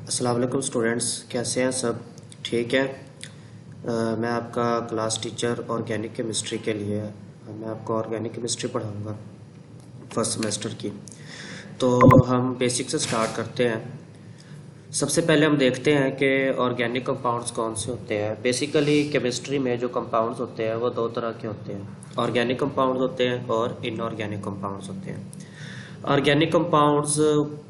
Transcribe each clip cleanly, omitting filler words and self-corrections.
अस्सलाम वालेकुम स्टूडेंट्स, कैसे हैं सब? ठीक है। मैं आपका क्लास टीचर ऑर्गेनिक केमिस्ट्री के लिए मैं आपको ऑर्गेनिक केमिस्ट्री पढ़ाऊंगा फर्स्ट सेमेस्टर की। तो हम बेसिक से स्टार्ट करते हैं। सबसे पहले हम देखते हैं कि ऑर्गेनिक कंपाउंड्स कौन से होते हैं। बेसिकली केमिस्ट्री में जो कंपाउंड्स होते हैं वो दो तरह के होते हैं, ऑर्गेनिक कंपाउंड्स होते हैं और इनऑर्गेनिक कंपाउंड्स होते हैं। ऑर्गेनिक कंपाउंड्स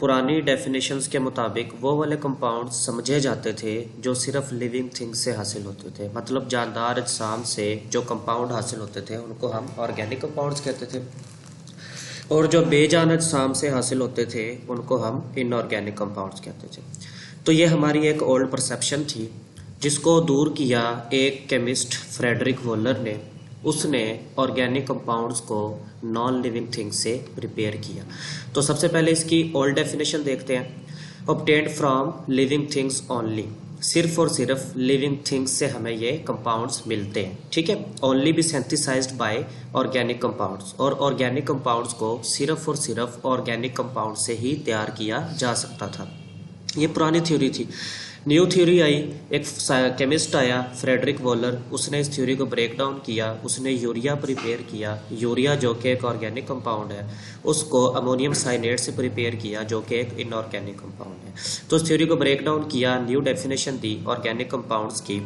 पुरानी डेफिनेशंस के मुताबिक वो वाले कंपाउंड्स समझे जाते थे जो सिर्फ लिविंग थिंग्स से हासिल होते थे, मतलब जानदार अजसाम से जो कंपाउंड हासिल होते थे उनको हम ऑर्गेनिक कंपाउंड्स कहते थे, और जो बेजान अजसाम से हासिल होते थे उनको हम इनऑर्गेनिक कंपाउंड्स कहते थे। तो ये हमारी एक ओल्ड परसेप्शन थी जिसको दूर किया एक केमिस्ट फ्रेडरिक वोलर ने। उसने ऑर्गेनिक कंपाउंड्स को नॉन लिविंग थिंग्स से प्रिपेयर किया। तो सबसे पहले इसकी ओल्ड डेफिनेशन देखते हैं। Obtained from living things only, सिर्फ और सिर्फ लिविंग थिंग्स से हमें ये कंपाउंड्स मिलते हैं, ठीक है। Only be synthesized by organic compounds, और ऑर्गेनिक कंपाउंड्स को सिर्फ और सिर्फ ऑर्गेनिक कंपाउंड से ही तैयार किया जा सकता था। ये पुरानी थ्योरी थी। न्यू थ्योरी आई, एक केमिस्ट आया फ्रेडरिक वोलर, उसने इस थ्योरी को ब्रेक डाउन किया। उसने यूरिया प्रिपेयर किया। यूरिया जो कि एक ऑर्गेनिक कंपाउंड है, उसको अमोनियम साइनेट से प्रिपेयर किया जो कि एक इनऑर्गेनिक कंपाउंड है। तो इस थ्योरी को ब्रेक डाउन किया, न्यू डेफिनेशन दी ऑर्गेनिक कंपाउंड्स की।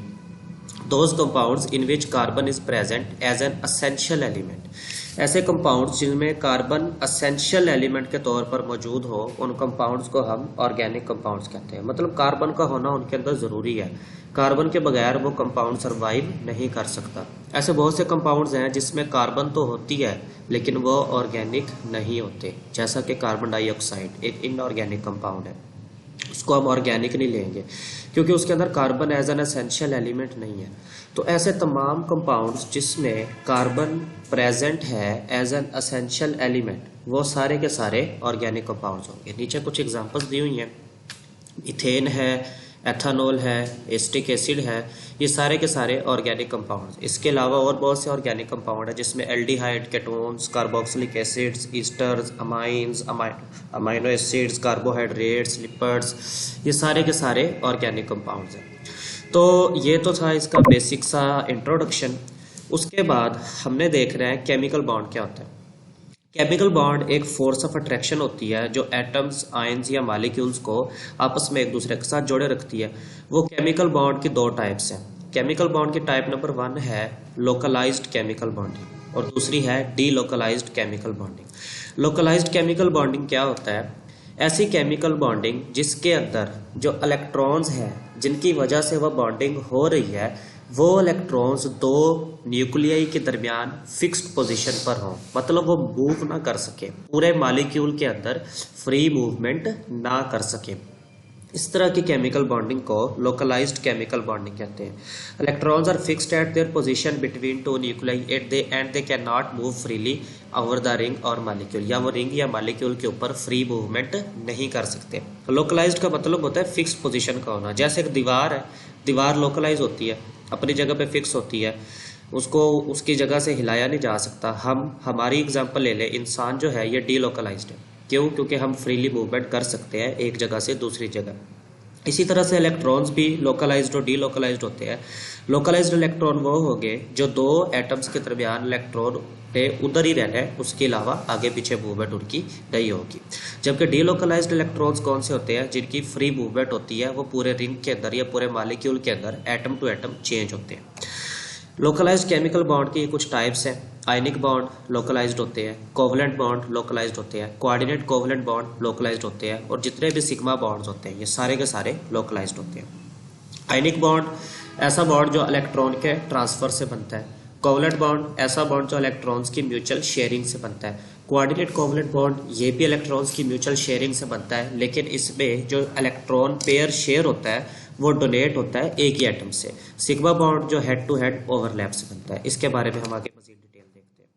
Those compounds in which carbon is present as an essential element, ऐसे कंपाउंड्स जिनमें कार्बन असेंशियल एलिमेंट के तौर पर मौजूद हो, उन कंपाउंड्स को हम ऑर्गेनिक कंपाउंड्स कहते हैं। मतलब कार्बन का होना उनके अंदर ज़रूरी है, कार्बन के बगैर वो कंपाउंड सरवाइव नहीं कर सकता। ऐसे बहुत से कंपाउंड्स हैं जिसमें कार्बन तो होती है लेकिन वो ऑर्गेनिक नहीं होते, जैसा कि कार्बन डाइऑक्साइड एक इनऑर्गेनिक कंपाउंड है, उसको हम ऑर्गेनिक नहीं लेंगे क्योंकि उसके अंदर carbon as an essential element नहीं है। तो ऐसे तमाम कंपाउंड्स जिसमें कार्बन प्रेजेंट है एज एन एसेंशियल एलिमेंट, वो सारे के सारे ऑर्गेनिक कंपाउंड्स होंगे। नीचे कुछ एग्जांपल्स दी हुई हैं। इथेन है, एथेनॉल है, एसिटिक एसिड है, ये सारे के सारे ऑर्गेनिक कंपाउंड्स। इसके अलावा और बहुत से ऑर्गेनिक कंपाउंड है जिसमें aldehyde, ketones, carboxylic acids, esters, amines, amino acids, carbohydrates, lipids, ये सारे के सारे ऑर्गेनिक कंपाउंड्स हैं। तो ये तो था इसका बेसिक सा इंट्रोडक्शन। उसके बाद हमने देख रहे हैं केमिकल बॉन्ड क्या होता है। केमिकल बॉन्ड एक फोर्स ऑफ अट्रैक्शन होती है जो एटम्स, आयंस या मॉलिक्यूल्स को आपस में एक दूसरे के साथ जोड़े रखती है। वो केमिकल बॉन्ड की दो टाइप्स हैं। केमिकल बॉन्ड की टाइप नंबर 1 है लोकलाइज्ड केमिकल बॉन्डिंग और दूसरी है delocalized chemical bonding. Localized chemical bonding क्या होता है? ऐसी केमिकल बॉन्डिंग जिसके अंदर जो इलेक्ट्रॉन्स हैं जिनकी वजह से वह बॉन्डिंग हो रही है, वो इलेक्ट्रॉन्स दो न्यूक्लियाई के दरमियान फिक्स्ड पोजीशन पर हों, मतलब वो मूव ना कर सके, पूरे मॉलिक्यूल के अंदर फ्री मूवमेंट ना कर सके। इस तरह की केमिकल बॉन्डिंग को लोकलाइज्ड केमिकल बॉन्डिंग कहते हैं। Electrons are fixed at their position between two nuclei and they can not move freely over the ring और मॉलिक्यूल, या वो रिंग या मॉलिक्यूल के ऊपर फ्री मूवमेंट नहीं कर सकते। लोकलाइज्ड का मतलब होता है फिक्स्ड पोजीशन का होना। जैसे एक दीवार है, दीवार लोकलाइज होती है, अपनी जगह पे फिक्स होती है, उसको उसकी जगह से हिलाया नहीं जा सकता। हमारी एग्जांपल ले लें, इंसान जो है ये डीलोकलाइज्ड है। क्यों? क्योंकि हम फ्रीली मूवमेंट कर सकते हैं एक जगह से दूसरी जगह। इसी तरह से इलेक्ट्रॉन्स भी लोकलाइज्ड और डीलोकलाइज्ड होते हैं। लोकलाइज्ड इलेक्ट्रॉन वो होंगे जो दो एटम्स के दरमियान इलेक्ट्रॉन पे उधर ही रहना है, उसके अलावा आगे पीछे मूवमेंट उनकी नहीं होगी। जबकि डीलोकलाइज्ड इलेक्ट्रॉन्स कौन से होते हैं? जिनकी फ्री मूवमेंट होती है, वो पूरे रिंग के अंदर या पूरे मॉलिक्यूल के अंदर एटम टू एटम चेंज होते हैं। लोकलाइज्ड केमिकल बॉन्ड की कुछ टाइप्स हैं। आयनिक बॉन्ड लोकलाइज्ड होते हैं, कोवलेंट बॉन्ड लोकलाइज्ड होते हैं, कोऑर्डिनेट कोवलेंट बॉन्ड लोकलाइज्ड होते हैं, और जितने भी सिग्मा बॉन्ड्स होते हैं ये सारे के सारे लोकलाइज्ड होते हैं। आयनिक बॉन्ड ऐसा बॉन्ड जो इलेक्ट्रॉन के ट्रांसफर से बनता है। कोवलेंट बॉन्ड ऐसा बॉन्ड जो इलेक्ट्रॉन्स की म्यूचुअल शेयरिंग से बनता है। कोऑर्डिनेट कोवलेंट बॉन्ड ये भी इलेक्ट्रॉन्स की म्यूचुअल शेयरिंग से बनता है, लेकिन इसमें जो इलेक्ट्रॉन पेयर शेयर होता है वो डोनेट होता है एक ही एटम से। सिग्मा बॉन्ड जो हेड टू हेड ओवरलैप से बनता है। इसके बारे में हम आगे मजीद डिटेल देखते हैं।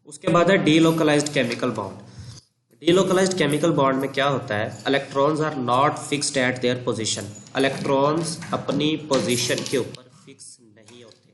उसके बाद है delocalized chemical bond. Delocalized chemical bond में क्या होता है? Electrons are not fixed at their position. Electrons अपनी पोजीशन के ऊपर फिक्स नहीं होते,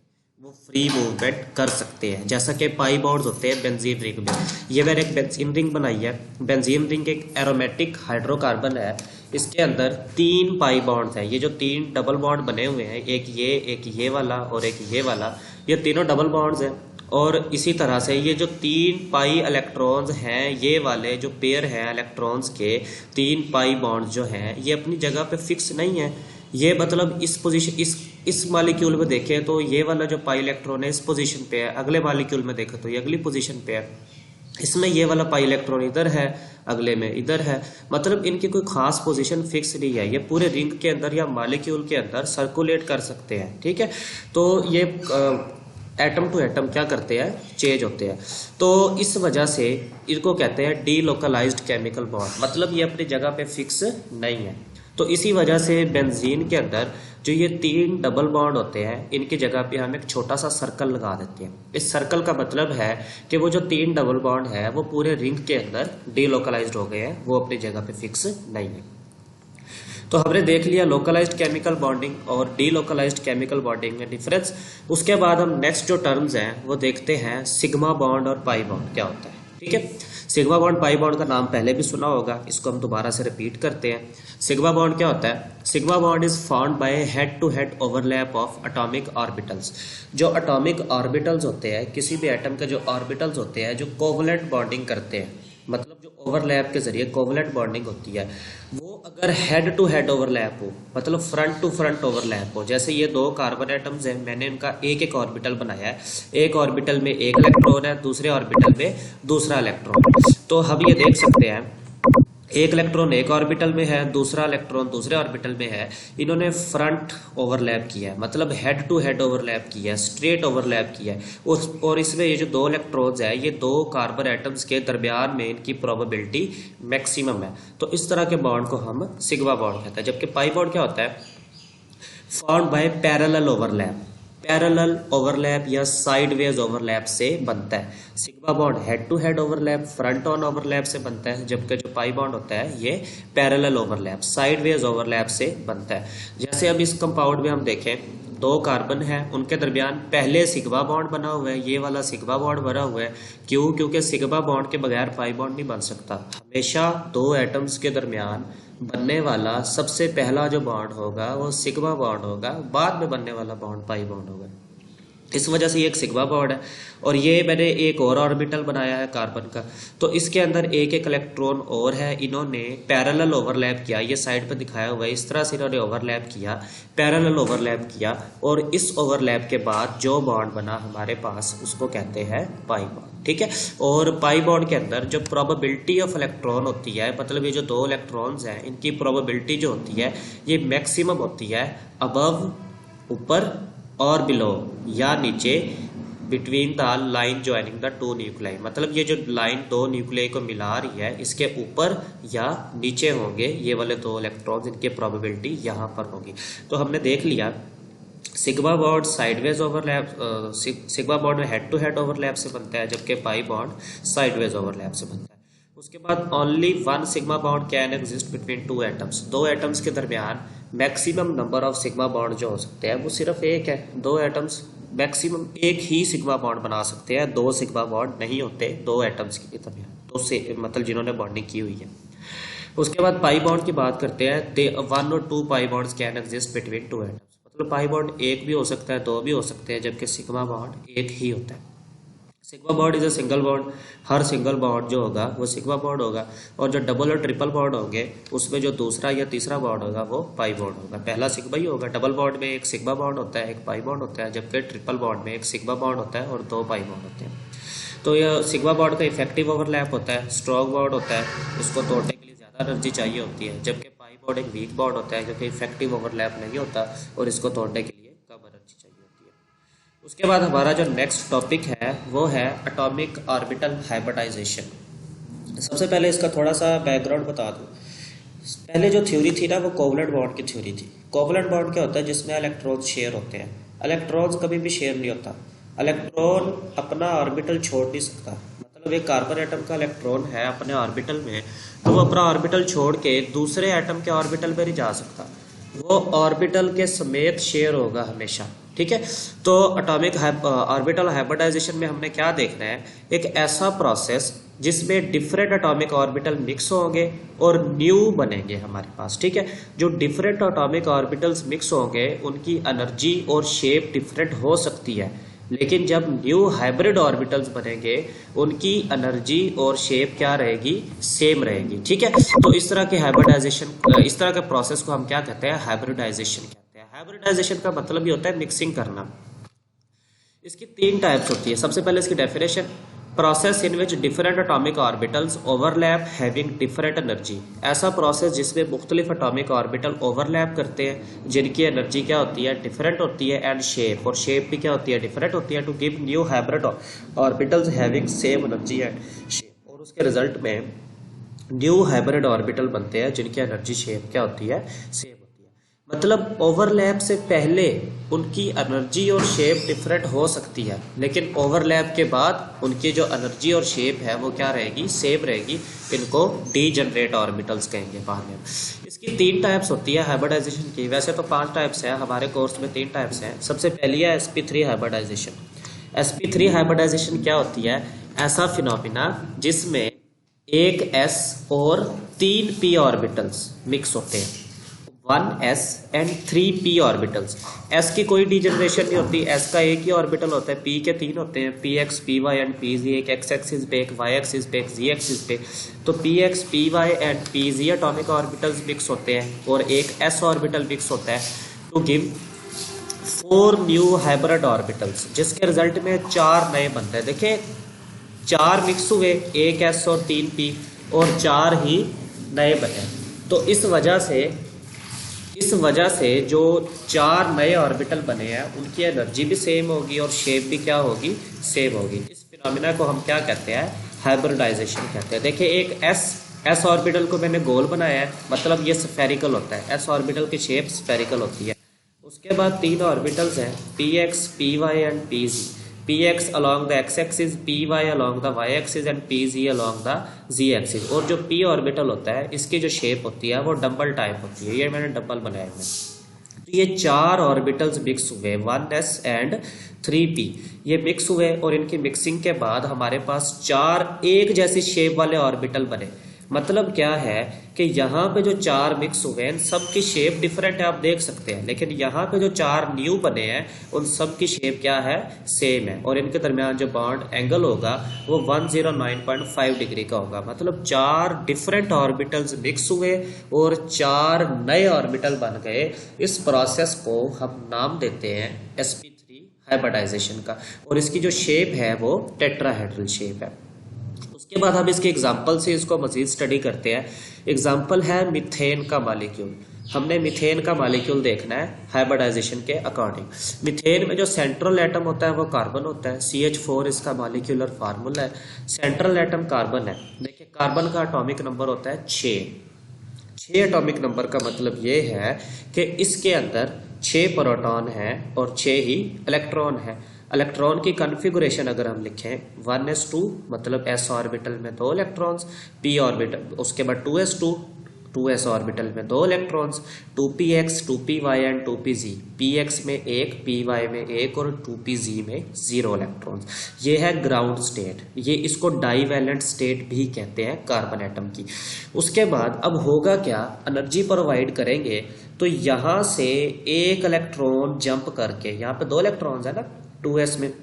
वो फ्री मूवमेंट कर सकते हैं, जैसा कि पाई बॉन्ड्स होते हैं बेंजीन रिंग में। ये मैंने एक बेंजीन रिंग बनाई है। बेंजीन रिंग एक एरोमेटिक हाइड्रोकार्बन है, इसके अंदर 3 पाई बॉन्ड्स हैं। ये जो 3 डबल बॉन्ड बने हुए हैं, एक ये वाला और एक ये वाला, ये तीनों डबल बॉन्ड्स हैं। और इसी तरह से ये जो 3 पाई इलेक्ट्रॉन्स हैं, ये वाले जो पेयर हैं इलेक्ट्रॉन्स के 3 पाई बॉन्ड्स जो हैं, ये अपनी जगह पे फिक्स नहीं है। ये मतलब इस पोजीशन इस मॉलिक्यूल में देखें तो ये वाला जो पाई इलेक्ट्रॉन है इस पोजीशन पे है, अगले मॉलिक्यूल में देखें तो ये अगली पोजीशन पे है। इसमें ये वाला पाई इलेक्ट्रॉन इधर है, अगले में इधर है। मतलब इनकी कोई खास पोजीशन फिक्स नहीं है, ये पूरे रिंग के अंदर या मॉलिक्यूल के अंदर सर्कुलेट कर सकते हैं। ठीक है, तो ये एटम टू एटम क्या करते हैं, चेंज होते हैं। तो इस वजह से इनको कहते हैं डीलोकलाइज्ड केमिकल बॉन्ड, मतलब ये अपनी जगह पे फिक्स नहीं है। तो इसी वजह से बेंजीन के अंदर जो ये 3 डबल बॉन्ड होते हैं, इनकी जगह पे हम एक छोटा सा सर्कल लगा देते हैं। इस सर्कल का मतलब है कि वो जो 3 डबल बॉन्ड है वो पूरे रिंग के अंदर डीलोकलाइज्ड हो गए हैं, वो अपनी जगह पे फिक्स नहीं है। तो हमने देख लिया लोकलाइज्ड केमिकल बॉन्डिंग और डीलोकलाइज्ड केमिकल बॉन्डिंग में डिफरेंस। उसके बाद हम नेक्स्ट जो टर्म्स हैं वो देखते हैं सिग्मा बॉन्ड और पाई बॉन्ड क्या होता है। ठीक है, सिग्मा बॉन्ड पाई बॉन्ड का नाम पहले भी सुना होगा, इसको हम दोबारा से रिपीट करते हैं। सिग्मा बॉन्ड क्या होता है? Sigma bond is found by head to head overlap of atomic orbitals. जो एटॉमिक ऑर्बिटल्स होते हैं, किसी भी एटम के जो ऑर्बिटल्स होते हैं जो कोवलेंट बॉन्डिंग करते हैं, मतलब जो ओवरलैप के जरिए कोवलेंट बॉन्डिंग होती है, वो अगर हेड टू हेड ओवरलैप हो, मतलब फ्रंट टू फ्रंट ओवरलैप हो। जैसे ये 2 कार्बन एटम्स हैं, मैंने इनका एक एक ऑर्बिटल बनाया है, एक ऑर्बिटल में एक इलेक्ट्रॉन है, दूसरे ऑर्बिटल में दूसरा इलेक्ट्रॉन। तो हम ये देख सकते हैं एक इलेक्ट्रॉन एक ऑर्बिटल में है, दूसरा इलेक्ट्रॉन दूसरे ऑर्बिटल में है। इन्होंने फ्रंट ओवरलैप किया है, मतलब हेड टू हेड ओवरलैप किया है, स्ट्रेट ओवरलैप किया है। और इसमें ये जो 2 इलेक्ट्रॉन्स है, ये 2 कार्बन एटम्स के दरमियान में इनकी प्रोबेबिलिटी मैक्सिमम है। तो इस तरह के बॉन्ड को हम सिग्मा बॉन्ड कहते हैं। जबकि पाई बॉन्ड क्या होता है? Found by parallel overlap. Parallel overlap या साइडवेज ओवरलैप से बनता है। Sigma bond head to head overlap, front on overlap से बनता है, जबकि जो पाई बॉन्ड होता है ये पैरेलल ओवरलैप, साइडवेज ओवरलैप से बनता है। जैसे अब इस कंपाउंड में हम देखें, 2 कार्बन है, उनके दरमियान पहले सिग्मा बॉन्ड बना हुआ है, ये वाला सिग्मा बॉन्ड बना हुआ है। क्यों? क्योंकि सिग्मा बॉन्ड के बगैर पाई बॉन्ड नहीं बन सकता। हमेशा 2 एटम्स के दरमियान बनने वाला सबसे पहला जो बॉन्ड होगा वो सिग्मा बॉन्ड होगा, बाद में बनने वाला बॉन्ड पाई बॉन्ड होगा। इस वजह से ये एक सिग्मा बॉन्ड है। और ये मैंने एक और ऑर्बिटल बनाया है कार्बन का, तो इसके अंदर एक एक इलेक्ट्रॉन और है। इन्होंने पैरेलल ओवरलैप किया, ये साइड पर दिखाया हुआ है, इस तरह से इन्होंने ओवरलैप किया, पैरेलल ओवरलैप किया। और इस ओवरलैप के बाद जो बॉन्ड बना हमारे पास उसको कहते हैं पाई बॉन्ड। ठीक है, और पाई बॉन्ड के अंदर जो प्रोबेबिलिटी ऑफ इलेक्ट्रॉन होती है, मतलब ये जो 2 इलेक्ट्रॉन्स हैं इनकी प्रोबेबिलिटी जो होती है ये मैक्सिमम होती है अबव, ऊपर, और बिलो या नीचे, between the line joining the 2 nuclei. मतलब ये जो लाइन 2 न्यूक्लियाई को मिला रही है, इसके ऊपर या नीचे होंगे ये वाले 2 इलेक्ट्रॉन्स, इनकी प्रोबेबिलिटी यहाँ पर होगी। तो हमने देख लिया sigma bond sideways overlap, sigma bond में हेड टू हेड ओवरलैप से बनता है, जबकि पाई बॉन्ड साइडवेज ओवरलैप से बनता है। उसके बाद only 1 sigma bond can exist between 2 atoms. 2 atoms के दरमियान maximum number of sigma bond जो हो सकते हैं वो सिर्फ एक है। 2 एटम्स मैक्सिमम एक ही सिग्मा बॉन्ड बना सकते हैं, 2 सिग्मा बॉन्ड नहीं होते 2 एटम्स के दरमियान, 2 से मतलब जिन्होंने बॉन्डिंग की हुई है। उसके बाद पाई बॉन्ड की बात करते हैं। 1 और 2 pi bonds can exist between 2 atoms. मतलब पाई बॉन्ड एक भी हो सकता है, 2 भी हो सकते हैं, जबकि सिग्मा बॉन्ड एक ही होता है। Sigma bond is a single bond. Her single bond जो होगा वो सिग्मा बॉन्ड होगा, और जो डबल और ट्रिपल बॉन्ड होंगे उसमें जो दूसरा या तीसरा बॉन्ड होगा वो पाई बॉन्ड होगा। पहला सिग्मा ही होगा। डबल बॉन्ड में एक सिग्मा बॉन्ड होता है, एक पाई बॉन्ड होता है, जबकि ट्रिपल बॉन्ड में एक सिग्मा बॉन्ड होता है और 2 पाई बॉन्ड होते हैं। तो यह सिग्मा बॉन्ड का इफेक्टिव ओवरलैप होता है, स्ट्रॉन्ग बॉन्ड होता है, इसको तोड़ने के लिए ज़्यादा एनर्जी चाहिए होती है, जबकि पाई बॉन्ड एक वीक बॉन्ड होता है क्योंकि इफेक्टिव ओवरलैप नहीं होता और इसको तोड़ने के लिए कम एनर्जी चाहिए होती है। उसके बाद हमारा जो नेक्स्ट टॉपिक है वो है एटॉमिक ऑर्बिटल हाइब्रिडाइजेशन। सबसे पहले इसका थोड़ा सा बैकग्राउंड बता दूं। पहले जो थ्योरी थी ना वो कोवलेंट बॉन्ड की थ्योरी थी। कोवलेंट बॉन्ड क्या होता है? जिसमें इलेक्ट्रॉन्स शेयर होते हैं। इलेक्ट्रॉन्स कभी भी शेयर नहीं होता। इलेक्ट्रॉन अपना ऑर्बिटल छोड़ नहीं सकता। मतलब एक कार्बन एटम का इलेक्ट्रॉन है अपने ऑर्बिटल में, तो वो अपना ऑर्बिटल छोड़ के दूसरे एटम के ऑर्बिटल में नहीं जा सकता। वो ऑर्बिटल के समेत शेयर होगा हमेशा। ठीक है, तो एटॉमिक ऑर्बिटल हाइब्रिडाइजेशन में हमने क्या देखना है, एक ऐसा प्रोसेस जिसमें डिफरेंट एटॉमिक ऑर्बिटल मिक्स होंगे और न्यू बनेंगे हमारे पास। ठीक है, जो डिफरेंट एटॉमिक ऑर्बिटल्स मिक्स होंगे उनकी एनर्जी और शेप डिफरेंट हो सकती है, लेकिन जब न्यू हाइब्रिड ऑर्बिटल्स बनेंगे उनकी एनर्जी और शेप क्या रहेगी, सेम रहेगी। ठीक है, तो इस तरह के हाइब्रिडाइजेशन, इस तरह के प्रोसेस को हम क्या कहते हैं, हाइब्रिडाइजेशन कहते हैं। हाइब्रिडाइजेशन का मतलब ये होता है मिक्सिंग करना। इसकी तीन टाइप्स होती है। सबसे पहले इसकी definition, process in which different atomic orbitals overlap having different energy. ऐसा प्रोसेस जिसमें मुख्तलिफ एटॉमिक ऑर्बिटल ओवरलैप करते हैं, जिनकी एनर्जी क्या होती है, डिफरेंट होती है, एंड शेप, और शेप भी क्या होती है, डिफरेंट होती है, to give new hybrid orbitals having same energy and shape. और उसके रिजल्ट में न्यू हाइब्रिड ऑर्बिटल बनते हैं जिनकी एनर्जी शेप क्या होती है, सेम। मतलब ओवरलैप से पहले उनकी एनर्जी और शेप डिफरेंट हो सकती है, लेकिन ओवरलैप के बाद उनकी जो एनर्जी और शेप है वो क्या रहेगी, सेम रहेगी। इनको डीजनरेट ऑर्बिटल्स कहेंगे बाद में। इसकी तीन टाइप्स होती है हाइब्रिडाइजेशन की। वैसे तो 5 टाइप्स है, हमारे कोर्स में 3 टाइप्स हैं। सबसे पहली है sp3 हाइब्रिडाइजेशन। sp3 हाइब्रिडाइजेशन क्या होती है, ऐसा फिनोमिना जिसमें एक s और 3 p ऑर्बिटल्स मिक्स होते हैं, 1s and 3p orbitals. s की कोई डीजनरेशन नहीं होती, s का एक ही ऑर्बिटल होता है, p के 3 होते हैं, px py एंड pz, एक x एक्सिस पे, एक y एक्सिस पे, एक z एक्सिस पे। तो px py and pz atomic orbitals mix होते हैं और एक s ऑर्बिटल मिक्स होता है to give 4 new hybrid orbitals, जिसके रिजल्ट में 4 नए बनते हैं। देखिए 4 मिक्स हुए, एक s और 3 p, और 4 ही नए बने। तो इस वजह से जो 4 नए ऑर्बिटल बने हैं उनकी एनर्जी भी सेम होगी और शेप भी क्या होगी, सेम होगी। इस फिनोमिना को हम क्या कहते हैं, हाइब्रिडाइजेशन कहते हैं। देखिए एक एस ऑर्बिटल को मैंने गोल बनाया है, मतलब ये स्फेरिकल होता है, एस ऑर्बिटल की शेप स्फेरिकल होती है। उसके बाद 3 ऑर्बिटल्स हैं, px py and pz। px along the x-axis, py along the y-axis and pz along the z-axis। और जो p ऑर्बिटल होता है इसकी जो शेप होती है वो डबल टाइप होती है, ये मैंने डबल बनाया है। तो ये 4 ऑर्बिटल्स मिक्स हुए, 1s एंड 3p, ये मिक्स हुए और इनकी मिक्सिंग के बाद हमारे पास 4 एक जैसी शेप वाले ऑर्बिटल बने। मतलब क्या है कि यहाँ पे जो 4 मिक्स हुए हैं सबकी शेप डिफरेंट है, आप देख सकते हैं, लेकिन यहाँ पे जो 4 न्यू बने हैं उन सब की शेप क्या है, सेम है। और इनके दरमियान जो बॉन्ड एंगल होगा वो 109.5 डिग्री का होगा। मतलब 4 डिफरेंट ऑर्बिटल्स मिक्स हुए और 4 नए ऑर्बिटल बन गए। इस प्रोसेस को हम नाम देते हैं sp3 हाइब्रिडाइजेशन का, और इसकी जो शेप है वो टेट्राहेड्रल शेप है। उसके बाद हम इसके एग्जाम्पल से इसको मजीद स्टडी करते हैं। एग्जाम्पल है मीथेन का मॉलिक्यूल। हमने मीथेन का मॉलिक्यूल देखना है हाइब्रिडाइजेशन के अकॉर्डिंग। मीथेन में जो सेंट्रल एटम होता है वो कार्बन होता है, CH4 इसका मॉलिक्यूलर फार्मूला है। सेंट्रल एटम कार्बन है। देखिए कार्बन का एटॉमिक नंबर होता है 6 एटॉमिक नंबर का मतलब ये है कि इसके अंदर 6 प्रोटॉन है और 6 ही इलेक्ट्रॉन है। इलेक्ट्रॉन की कॉन्फ़िगरेशन अगर हम लिखें 1s2 मतलब s ऑर्बिटल में 2 इलेक्ट्रॉन्स, p ऑर्बिटल, उसके बाद 2s2 2s ऑर्बिटल में 2 electrons, 2px 2py and 2pz, px में 1 py में 1 और 2pz में 0 इलेक्ट्रॉन्स। ये है ग्राउंड स्टेट, ये इसको डाईवैलेंट स्टेट भी कहते हैं कार्बन एटम की। उसके बाद अब होगा क्या, एनर्जी प्रोवाइड करेंगे तो यहाँ से एक इलेक्ट्रॉन जंप करके, यहाँ पे 2 इलेक्ट्रॉन्स है ना 2s में,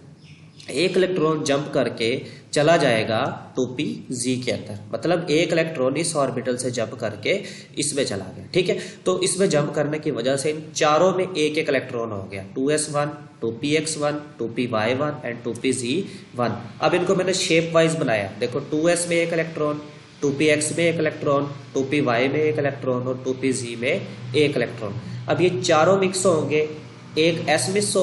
एक इलेक्ट्रॉन जंप करके चला जाएगा 2pz के अंदर। मतलब एक इलेक्ट्रॉन इस ऑर्बिटल से जंप करके इसमें चला गया। ठीक है, तो इसमें जंप करने की वजह से इन चारों में एक एक इलेक्ट्रॉन हो गया, 2s1 2px1 2py1 and 2pz1। अब इनको मैंने शेप वाइज बनाया। देखो 2s में एक इलेक्ट्रॉन, 2px में एक इलेक्ट्रॉन, 2py में एक इलेक्ट्रॉन और 2pz में एक इलेक्ट्रॉन। अब ये चारों मिक्स होंगे, एक s मिक्स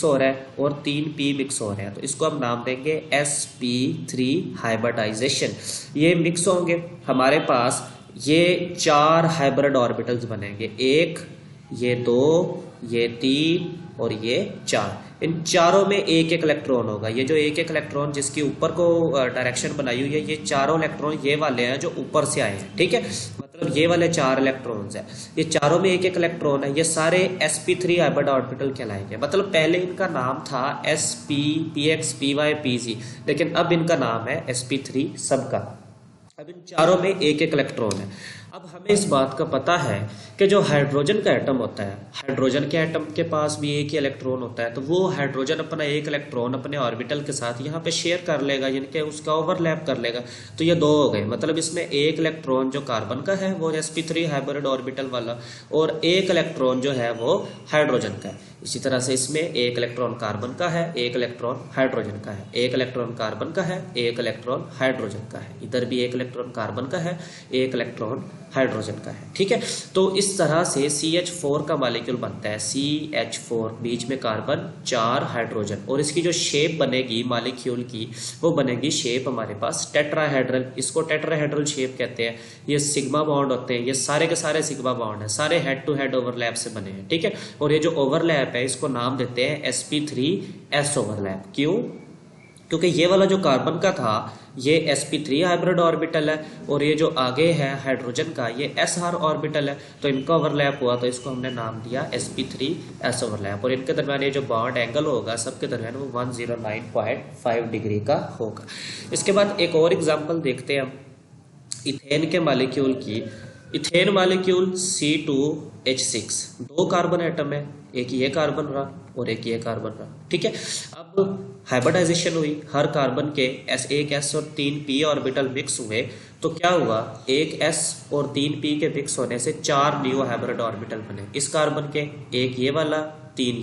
हो रहा है और 3p मिक्स हो रहे हैं, तो इसको हम नाम देंगे sp3 हाइब्रिडाइजेशन। ये मिक्स होंगे, हमारे पास ये 4 हाइब्रिड ऑर्बिटल्स बनेंगे, 1 ये 2 ये 3 और ये 4। इन चारों में एक एक इलेक्ट्रॉन होगा। ये जो एक एक इलेक्ट्रॉन जिसके ऊपर को डायरेक्शन बनाई हुई है, ये चारों इलेक्ट्रॉन ये वाले हैं जो ऊपर से आए हैं। ठीक है, मतलब मतलब ये वाले 4 इलेक्ट्रॉन्स है, ये चारों में एक एक इलेक्ट्रॉन है, ये सारे sp3 हाइब्रिड ऑर्बिटल कहलाएंगे। मतलब पहले इनका नाम था sp px py pz, लेकिन अब इनका नाम है sp3 सबका। अब इन चारों में एक एक इलेक्ट्रॉन है। अब हमें इस बात का पता है कि जो हाइड्रोजन का एटम होता है, हाइड्रोजन के एटम के पास भी एक ही इलेक्ट्रॉन होता है, तो वो हाइड्रोजन अपना एक इलेक्ट्रॉन अपने ऑर्बिटल के साथ यहाँ पे शेयर कर लेगा, यानी कि उसका ओवरलैप कर लेगा। तो ये 2 हो गए, मतलब इसमें एक इलेक्ट्रॉन जो कार्बन का है वो sp3 हाइब्रिड ऑर्बिटल वाला, और एक इलेक्ट्रॉन जो है वो हाइड्रोजन का है। इसी तरह से इसमें एक इलेक्ट्रॉन कार्बन का है, एक इलेक्ट्रॉन हाइड्रोजन का है, एक इलेक्ट्रॉन कार्बन का है, एक इलेक्ट्रॉन हाइड्रोजन का है, इधर भी एक इलेक्ट्रॉन कार्बन का है, एक इलेक्ट्रॉन हाइड्रोजन का है। ठीक है, तो इस तरह से CH4 का मॉलिक्यूल बनता है, CH4, बीच में कार्बन 4 हाइड्रोजन, और इसकी जो शेप बनेगी मॉलिक्यूल की वो बनेगी शेप हमारे पास टेट्राहेड्रल। इसको टेट्राहेड्रल शेप कहते हैं। ये सिग्मा बॉन्ड होते हैं, ये सारे के सारे सिग्मा बॉन्ड है, सारे हेड टू हेड ओवरलैप से बने हैं। ठीक है, और ये जो ओवरलैप है इसको नाम देते हैं sp3s ओवरलैप। क्यों? क्योंकि ये वाला जो कार्बन का था ये sp3 हाइब्रिड ऑर्बिटल है, और ये जो आगे है हाइड्रोजन का ये sr ऑर्बिटल है, तो इनका ओवरलैप हुआ तो इसको हमने नाम दिया sp3s ओवरलैप। और इनके दरमियान ये जो बॉन्ड एंगल होगा सबके दरमियान वो 109.5 डिग्री का होगा। इसके बाद एक और एग्जांपल देखते हैं हम इथेन के मॉलिक्यूल की। Ethane molecule C2H6, 2 carbon atom है, एक ये कार्बन रहा और एक ये कार्बन रहा। ठीक है, अब हाइब्रिडाइजेशन हुई, हर कार्बन के एक s और 3 p ऑर्बिटल मिक्स हुए, तो क्या हुआ, एक s और 3 p के मिक्स होने से 4 न्यू हाइब्रिड ऑर्बिटल बने। इस कार्बन के एक ये वाला, 3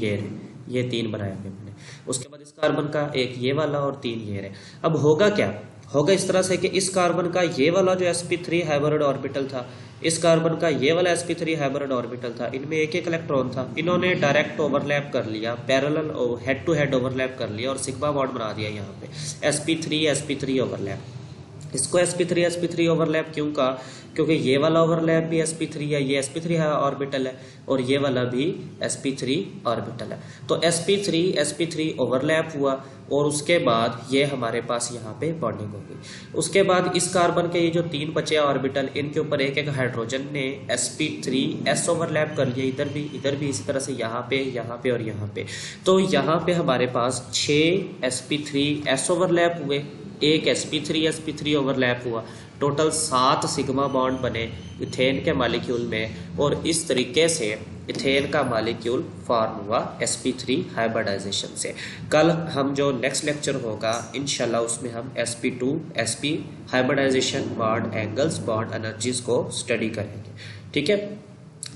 ये 3 बनाए गए मैंने। उसके बाद इस कार्बन का एक ये वाला और 3 ये रहे। अब होगा क्या, होगा इस तरह से कि इस कार्बन का ये वाला जो sp3 हाइब्रिड ऑर्बिटल था, इस कार्बन का ये वाला sp3 हाइब्रिड ऑर्बिटल था, इनमें एक एक इलेक्ट्रॉन था, इन्होंने डायरेक्ट ओवरलैप कर लिया, parallel head to head overlap कर लिया और सिग्मा बॉन्ड बना दिया यहाँ पे sp3 ओवरलैप। इसको sp3 ओवरलैप क्यों कहा, क्योंकि ये वाला ओवरलैप भी sp3 है, ये sp3 ऑर्बिटल है, और ये वाला भी sp3 ऑर्बिटल है। तो sp3 ओवरलैप हुआ, और उसके बाद ये हमारे पास यहाँ पे बॉन्डिंग हो गई। उसके बाद इस कार्बन के ये जो 3 बचे ऑर्बिटल, इनके ऊपर एक एक हाइड्रोजन ने sp3s ओवरलैप कर लिया, इधर भी इसी तरह से यहाँ पे और यहाँ पे। तो यहाँ पे हमारे पास 6 sp3s ओवरलैप हुए, एक sp3 ओवरलैप हुआ, टोटल 7 सिग्मा बॉन्ड बने इथेन के मॉलिक्यूल में, और इस तरीके से इथेन का मॉलिक्यूल फॉर्म हुआ sp3 हाइब्रिडाइजेशन से। कल हम जो नेक्स्ट लेक्चर होगा इंशाल्लाह उसमें हम sp2sp hybridisation, bond angles, bond energies को स्टडी करेंगे। ठीक है,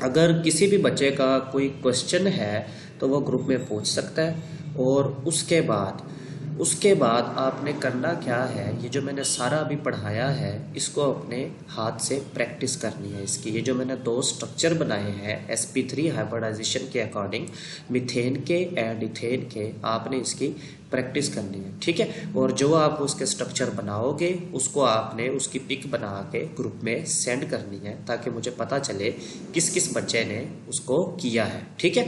अगर किसी भी बच्चे का कोई क्वेश्चन है तो वो ग्रुप में पूछ सकता है, और उसके बाद आपने करना क्या है, ये जो मैंने सारा अभी पढ़ाया है इसको अपने हाथ से प्रैक्टिस करनी है इसकी। ये जो मैंने 2 स्ट्रक्चर बनाए हैं sp3 हाइब्रिडाइजेशन के अकॉर्डिंग, मीथेन के एंड इथेन के, आपने इसकी प्रैक्टिस करनी है। ठीक है, और जो आप उसके स्ट्रक्चर बनाओगे उसको आपने उसकी पिक बना के ग्रुप में सेंड करनी है, ताकि मुझे पता चले किस किस बच्चे ने उसको किया है। ठीक है,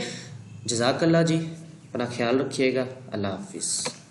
जज़ाकल्लाह जी, अपना ख्याल रखिएगा, अल्लाह हाफिज़।